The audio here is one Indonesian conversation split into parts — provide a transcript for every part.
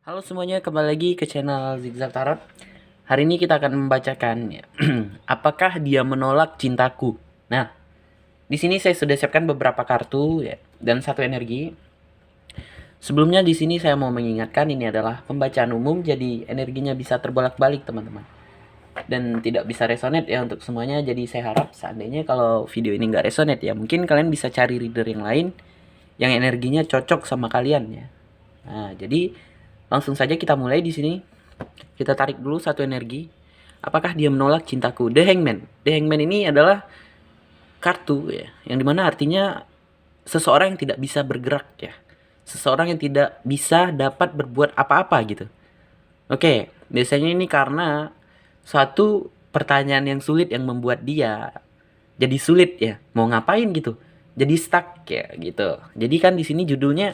Halo semuanya, kembali lagi ke channel Zigzag Tarot. Hari ini kita akan membacakan ya, apakah dia menolak cintaku. Nah, di sini saya sudah siapkan beberapa kartu ya dan satu energi. Sebelumnya di sini saya mau mengingatkan ini adalah pembacaan umum, jadi energinya bisa terbolak-balik teman-teman. Dan tidak bisa resonate ya untuk semuanya. Jadi saya harap seandainya kalau video ini nggak resonate ya, mungkin kalian bisa cari reader yang lain yang energinya cocok sama kalian ya. Nah, jadi langsung saja kita mulai di sini. Kita tarik dulu satu energi. Apakah dia menolak cintaku? The Hangman. The Hangman ini adalah kartu ya, yang dimana artinya seseorang yang tidak bisa bergerak ya. Seseorang yang tidak bisa dapat berbuat apa-apa gitu. Oke, biasanya ini karena suatu pertanyaan yang sulit yang membuat dia jadi sulit ya, mau ngapain gitu. Jadi stuck ya gitu. Jadi kan di sini judulnya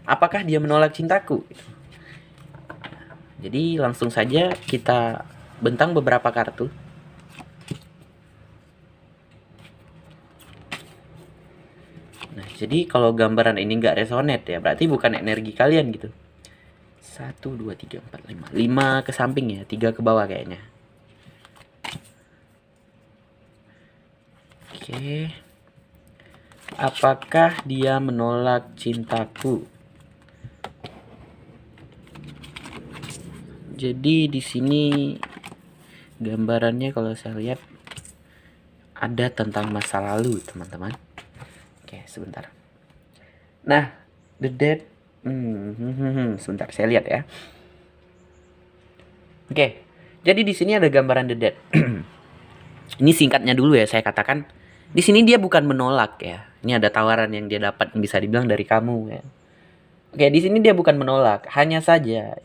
apakah dia menolak cintaku? Jadi langsung saja kita bentang beberapa kartu. Nah, jadi kalau gambaran ini nggak resonate ya, berarti bukan energi kalian gitu. 1, 2, 3, 4, 5. 5 ke samping ya, 3 ke bawah kayaknya. Oke. Apakah dia menolak cintaku? Jadi di sini gambarannya kalau saya lihat ada tentang masa lalu, teman-teman. Oke, sebentar. Nah, the dead. Sebentar, saya lihat ya. Oke, jadi di sini ada gambaran the dead. Ini singkatnya dulu ya, saya katakan. Di sini dia bukan menolak ya. Ini ada tawaran yang dia dapat yang bisa dibilang dari kamu ya. Oke, di sini dia bukan menolak, hanya saja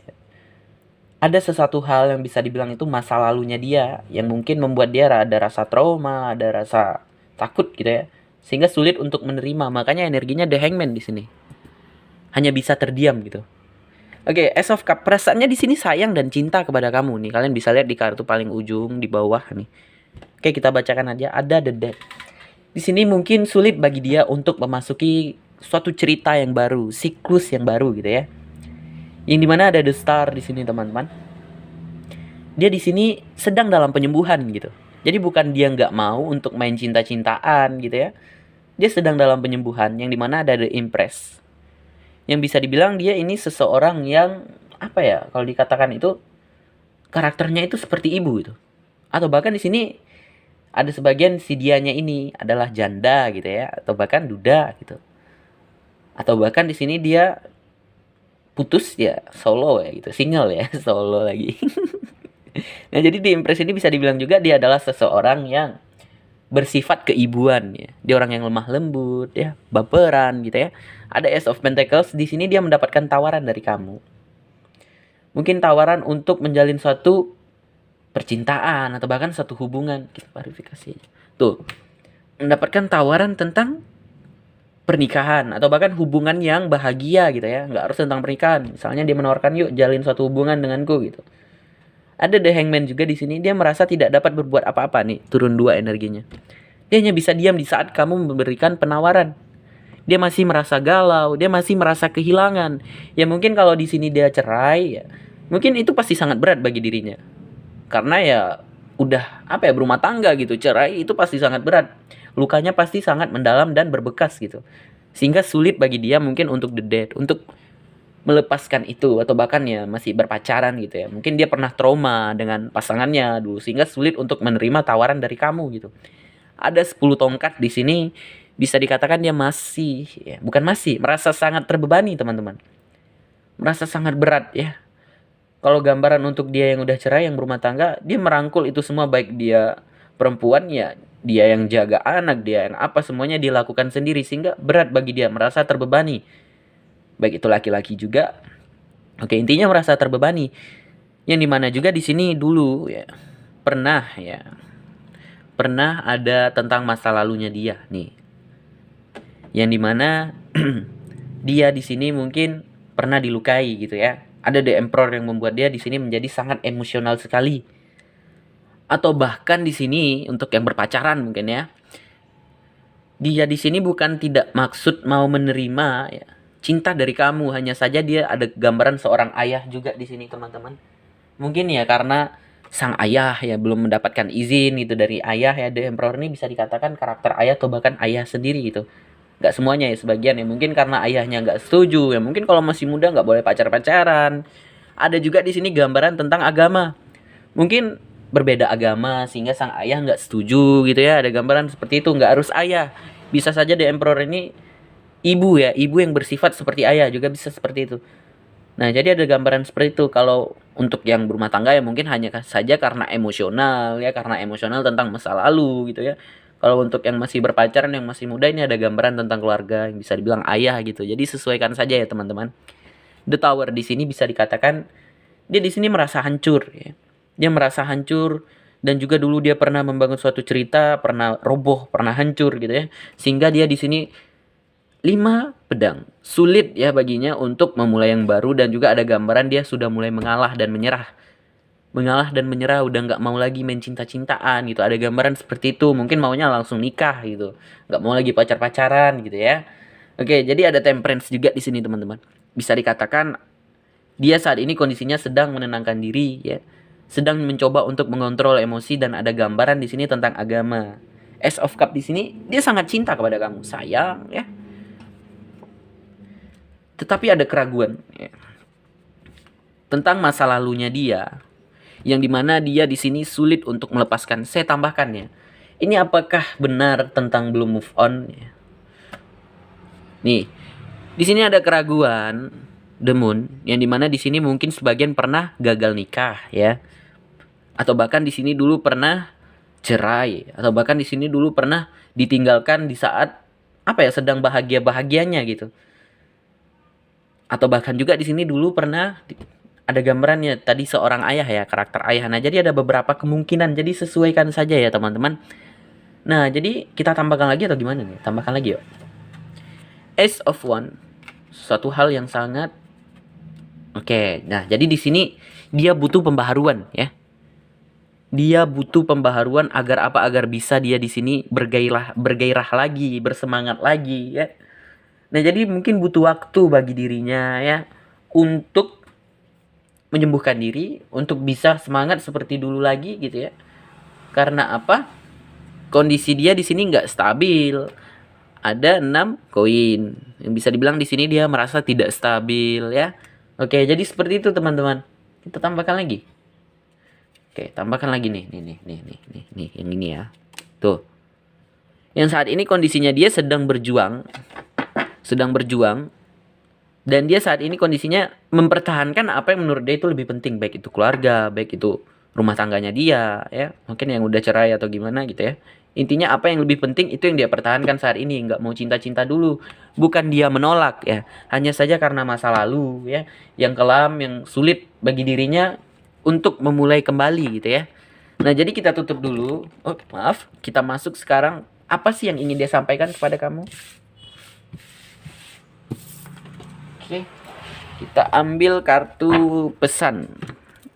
ada sesuatu hal yang bisa dibilang itu masa lalunya dia yang mungkin membuat dia ada rasa trauma, ada rasa takut gitu ya. Sehingga sulit untuk menerima, makanya energinya The Hangman di sini. Hanya bisa terdiam gitu. Oke, Ace of Cup. Perasaannya di sini sayang dan cinta kepada kamu nih. Kalian bisa lihat di kartu paling ujung di bawah nih. Oke, kita bacakan aja. Ada the dead. Di sini mungkin sulit bagi dia untuk memasuki suatu cerita yang baru, siklus yang baru gitu ya. Yang dimana ada the star di sini teman-teman. Dia di sini sedang dalam penyembuhan gitu. Jadi bukan dia nggak mau untuk main cinta-cintaan gitu ya. Dia sedang dalam penyembuhan yang dimana ada the impress. Yang bisa dibilang dia ini seseorang yang apa ya, kalau dikatakan itu karakternya itu seperti ibu itu. Atau bahkan di sini ada sebagian si dianya ini adalah janda gitu ya, atau bahkan duda gitu. Atau bahkan di sini dia putus ya, solo ya gitu, single ya, solo lagi. Nah, jadi di impress ini bisa dibilang juga dia adalah seseorang yang bersifat keibuan ya. Dia orang yang lemah lembut ya, baperan gitu ya. Ada Ace of Pentacles di sini dia mendapatkan tawaran dari kamu. Mungkin tawaran untuk menjalin suatu percintaan atau bahkan satu hubungan. Kita verifikasi. Tuh, mendapatkan tawaran tentang pernikahan atau bahkan hubungan yang bahagia gitu ya, nggak harus tentang pernikahan. Misalnya dia menawarkan yuk jalin suatu hubungan denganku gitu. Ada The Hangman juga di sini, dia merasa tidak dapat berbuat apa-apa nih, turun 2 energinya. Dia hanya bisa diam di saat kamu memberikan penawaran. Dia masih merasa galau, dia masih merasa kehilangan. Ya mungkin kalau di sini dia cerai ya, mungkin itu pasti sangat berat bagi dirinya. Karena ya udah apa ya, berumah tangga gitu, cerai itu pasti sangat berat. Lukanya pasti sangat mendalam dan berbekas gitu. Sehingga sulit bagi dia mungkin untuk the dead, untuk melepaskan itu atau bahkan ya masih berpacaran gitu ya. Mungkin dia pernah trauma dengan pasangannya dulu sehingga sulit untuk menerima tawaran dari kamu gitu. Ada 10 tongkat di sini bisa dikatakan dia masih ya, bukan masih, merasa sangat terbebani teman-teman. Merasa sangat berat ya. Kalau gambaran untuk dia yang udah cerai, yang berumah tangga, dia merangkul itu semua, baik dia perempuan ya, dia yang jaga anak, dia yang apa, semuanya dilakukan sendiri sehingga berat bagi dia, merasa terbebani. Baik itu laki-laki juga. Oke, intinya merasa terbebani. Yang dimana juga di sini dulu ya pernah ada tentang masa lalunya dia nih. Yang dimana dia di sini mungkin pernah dilukai gitu ya. Ada The Emperor yang membuat dia di sini menjadi sangat emosional sekali. Atau bahkan di sini untuk yang berpacaran mungkin ya. Dia di sini bukan tidak maksud mau menerima ya. cinta dari kamu. Hanya saja dia ada gambaran seorang ayah juga di sini, teman-teman. Mungkin ya karena sang ayah ya belum mendapatkan izin gitu dari ayah ya. The Emperor ini bisa dikatakan karakter ayah atau bahkan ayah sendiri gitu. Gak semuanya ya, sebagian ya. Mungkin karena ayahnya gak setuju ya. Mungkin kalau masih muda gak boleh pacar-pacaran. Ada juga di sini gambaran tentang agama. Mungkin berbeda agama sehingga sang ayah nggak setuju gitu ya. Ada gambaran seperti itu. Nggak harus ayah, bisa saja The Emperor ini ibu ya, ibu yang bersifat seperti ayah juga bisa seperti itu. Nah, jadi ada gambaran seperti itu. Kalau untuk yang berumah tangga ya mungkin hanya saja karena emosional ya, karena emosional tentang masa lalu gitu ya. Kalau untuk yang masih berpacaran, yang masih muda, ini ada gambaran tentang keluarga yang bisa dibilang ayah gitu. Jadi sesuaikan saja ya teman-teman. The Tower di sini bisa dikatakan dia di sini merasa hancur ya. Dia merasa hancur dan juga dulu dia pernah membangun suatu cerita, pernah roboh, pernah hancur gitu ya. Sehingga dia di sini 5 pedang. Sulit ya baginya untuk memulai yang baru dan juga ada gambaran dia sudah mulai mengalah dan menyerah. Mengalah dan menyerah, udah nggak mau lagi main cinta-cintaan gitu. Ada gambaran seperti itu. Mungkin maunya langsung nikah gitu. Nggak mau lagi pacar-pacaran gitu ya. Oke, jadi ada temperance juga di sini teman-teman. Bisa dikatakan dia saat ini kondisinya sedang menenangkan diri ya. Sedang mencoba untuk mengontrol emosi dan ada gambaran di sini tentang agama. Ace of Cup di sini dia sangat cinta kepada kamu, sayang ya. Tetapi ada keraguan ya, tentang masa lalunya dia, yang dimana dia di sini sulit untuk melepaskan. Saya tambahkan ya, ini apakah benar tentang belum move on ya? Nih, di sini ada keraguan The Moon, yang dimana di sini mungkin sebagian pernah gagal nikah ya, atau bahkan di sini dulu pernah cerai, atau bahkan di sini dulu pernah ditinggalkan di saat apa ya, sedang bahagia-bahagianya gitu. Atau bahkan juga di sini dulu pernah ada gambarannya tadi seorang ayah ya, karakter ayah. Nah, jadi ada beberapa kemungkinan. Jadi sesuaikan saja ya, teman-teman. Nah, jadi kita tambahkan lagi atau gimana nih? Tambahkan lagi yuk. Ace of One, suatu hal yang sangat oke. Nah, jadi di sini dia butuh pembaharuan ya. Dia butuh pembaharuan agar apa? Agar bisa dia di sini bergairah lagi, bersemangat lagi ya. Nah, jadi mungkin butuh waktu bagi dirinya ya untuk menyembuhkan diri, untuk bisa semangat seperti dulu lagi gitu ya. Karena apa? Kondisi dia di sini nggak stabil. Ada 6 koin. Yang bisa dibilang di sini dia merasa tidak stabil ya. Oke, jadi seperti itu teman-teman. Kita tambahkan lagi. Oke, tambahkan lagi nih, yang ini ya. Tuh. Yang saat ini kondisinya dia sedang berjuang, dan dia saat ini kondisinya mempertahankan apa yang menurut dia itu lebih penting, baik itu keluarga, baik itu rumah tangganya dia, ya. Mungkin yang udah cerai atau gimana gitu ya. Intinya apa yang lebih penting itu yang dia pertahankan saat ini, nggak mau cinta-cinta dulu. Bukan dia menolak ya, hanya saja karena masa lalu ya, yang kelam, yang sulit bagi dirinya untuk memulai kembali gitu ya. Nah, jadi kita tutup dulu. Oh, maaf, kita masuk sekarang. Apa sih yang ingin dia sampaikan kepada kamu? Oke. Kita ambil kartu pesan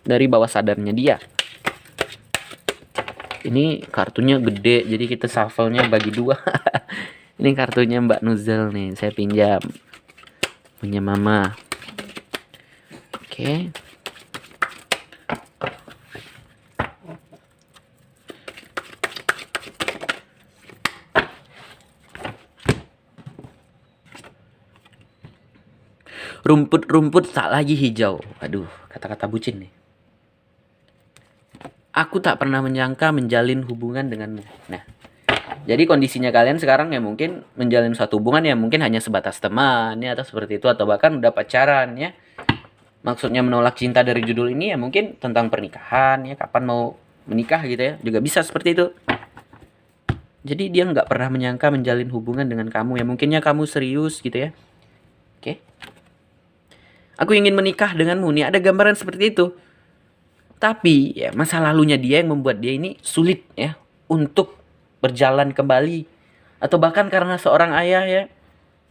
dari bawah sadarnya dia. Ini kartunya gede, jadi kita shuffle-nya bagi 2. Ini kartunya Mbak Nuzel nih, saya pinjam. Punya Mama. Oke. Rumput-rumput tak lagi hijau. Aduh, kata-kata bucin nih. Aku tak pernah menyangka menjalin hubungan denganmu. Nah, jadi kondisinya kalian sekarang ya mungkin menjalin suatu hubungan ya mungkin hanya sebatas teman ya, atau seperti itu, atau bahkan udah pacaran ya. Maksudnya menolak cinta dari judul ini ya mungkin tentang pernikahan ya, kapan mau menikah gitu ya, juga bisa seperti itu. Jadi dia nggak pernah menyangka menjalin hubungan dengan kamu ya, mungkinnya kamu serius gitu ya. Oke. Aku ingin menikah denganmu nih, ada gambaran seperti itu. Tapi ya masa lalunya dia yang membuat dia ini sulit ya untuk berjalan kembali. Atau bahkan karena seorang ayah ya,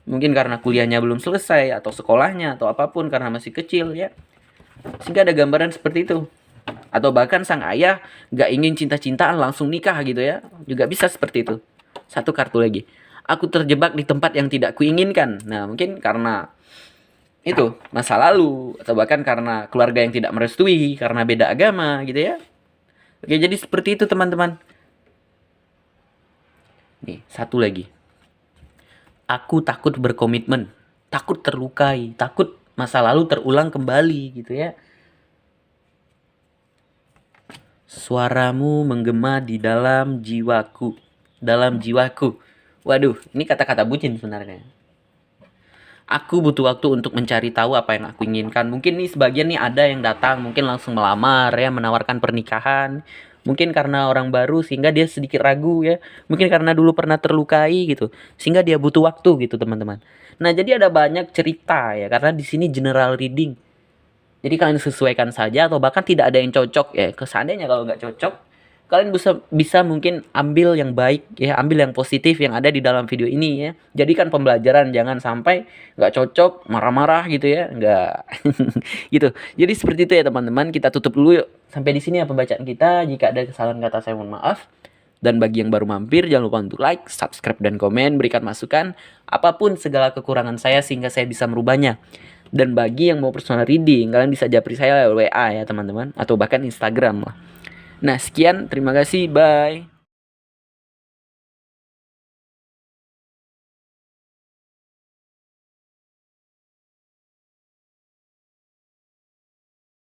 mungkin karena kuliahnya belum selesai, atau sekolahnya, atau apapun, karena masih kecil ya, sehingga ada gambaran seperti itu. Atau bahkan sang ayah gak ingin cinta-cintaan langsung nikah gitu ya, juga bisa seperti itu. Satu kartu lagi. Aku terjebak di tempat yang tidak kuinginkan. Nah, mungkin karena itu masa lalu, atau bahkan karena keluarga yang tidak merestui, karena beda agama gitu ya. Oke, jadi seperti itu teman-teman. Nih, satu lagi. Aku takut berkomitmen, takut terlukai, takut masa lalu terulang kembali gitu ya. Suaramu menggema di dalam jiwaku, dalam jiwaku. Waduh, ini kata-kata bucin sebenarnya. Aku butuh waktu untuk mencari tahu apa yang aku inginkan. Mungkin nih sebagian nih ada yang datang, mungkin langsung melamar ya, menawarkan pernikahan. Mungkin karena orang baru sehingga dia sedikit ragu ya. Mungkin karena dulu pernah terlukai gitu, sehingga dia butuh waktu gitu teman-teman. Nah jadi ada banyak cerita ya, karena di sini general reading. Jadi kalian sesuaikan saja atau bahkan tidak ada yang cocok ya. Seandainya kalau nggak cocok, kalian bisa mungkin ambil yang baik ya, ambil yang positif yang ada di dalam video ini ya. Jadikan pembelajaran, jangan sampai nggak cocok marah-marah gitu ya, nggak gitu. Jadi seperti itu ya teman-teman. Kita tutup dulu yuk. Sampai di sini ya pembacaan kita. Jika ada kesalahan kata saya mohon maaf. Dan bagi yang baru mampir, jangan lupa untuk like, subscribe, dan komen. Berikan masukan apapun segala kekurangan saya sehingga saya bisa merubahnya. Dan bagi yang mau personal reading, kalian bisa japri saya lewat WA ya teman-teman, atau bahkan Instagram lah. Nah sekian, terima kasih, bye.